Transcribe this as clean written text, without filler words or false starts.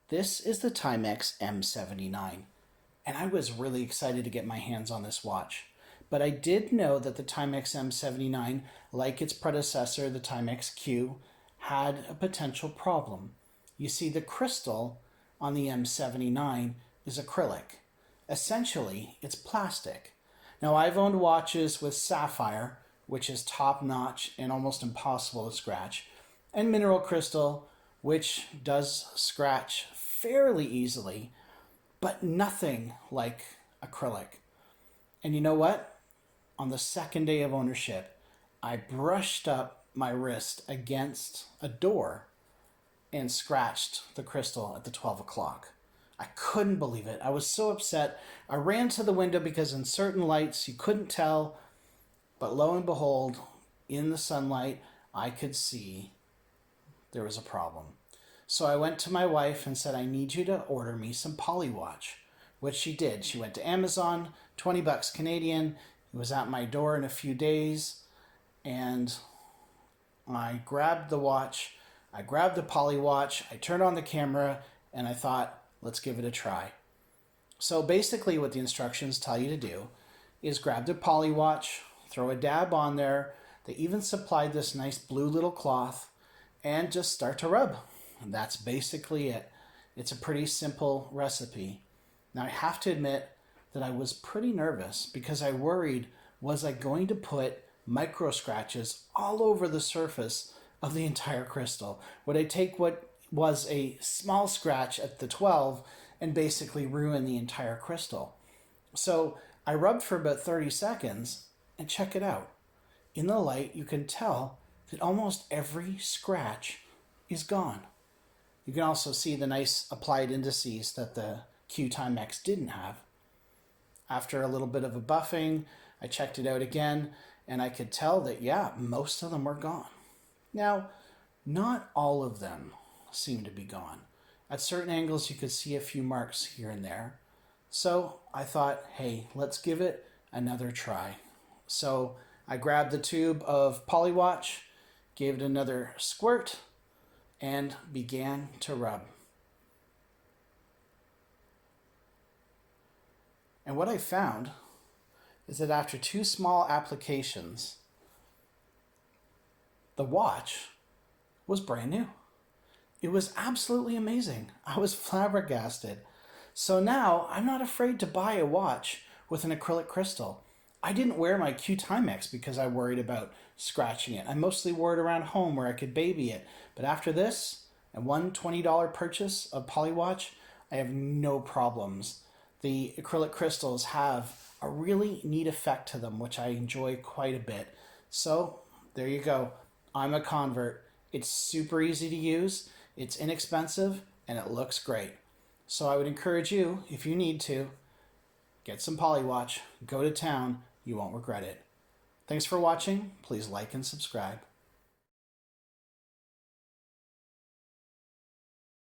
This is the Timex M79, and I was really excited to get my hands on this watch. But I did know that the Timex M79, like its predecessor, the Timex Q, had a potential problem. You see, the crystal on the M79 is acrylic. Essentially, it's plastic. Now, I've owned watches with sapphire, which is top-notch and almost impossible to scratch, and mineral crystal, which does scratch fairly easily, but nothing like acrylic. And you know what? On the second day of ownership, I brushed up my wrist against a door and scratched the crystal at the 12 o'clock. I couldn't believe it. I was so upset. I ran to the window because in certain lights you couldn't tell, but lo and behold, in the sunlight, I could see there was a problem. So I went to my wife and said, I need you to order me some Polywatch, which she did. She went to Amazon, 20 bucks Canadian. It was at my door in a few days, and I grabbed the watch. I grabbed the Polywatch. I turned on the camera, and I thought, let's give it a try. So basically what the instructions tell you to do is grab the Polywatch, throw a dab on there. They even supplied this nice blue little cloth, and just start to rub. And that's basically it. It's a pretty simple recipe. Now I have to admit that I was pretty nervous because I worried, was I going to put micro scratches all over the surface of the entire crystal? Would I take what was a small scratch at the 12 and basically ruin the entire crystal? So I rubbed for about 30 seconds and check it out. In the light, you can tell that almost every scratch is gone. You can also see the nice applied indices that the Q Timex didn't have. After a little bit of a buffing, I checked it out again, and I could tell that, yeah, most of them were gone. Now, not all of them seem to be gone. At certain angles, you could see a few marks here and there. So I thought, hey, let's give it another try. So I grabbed the tube of Polywatch, gave it another squirt, and began to rub. And what I found is that after 2 small applications, the watch was brand new. It was absolutely amazing. I was flabbergasted. So now I'm not afraid to buy a watch with an acrylic crystal. I didn't wear my Q Timex because I worried about scratching it. I mostly wore it around home where I could baby it. But after this, and one $20 purchase of Polywatch, I have no problems. The acrylic crystals have a really neat effect to them, which I enjoy quite a bit. So there you go. I'm a convert. It's super easy to use, it's inexpensive, and it looks great. So I would encourage you, if you need to, get some Polywatch, go to town, you won't regret it. Thanks for watching. Please like and subscribe.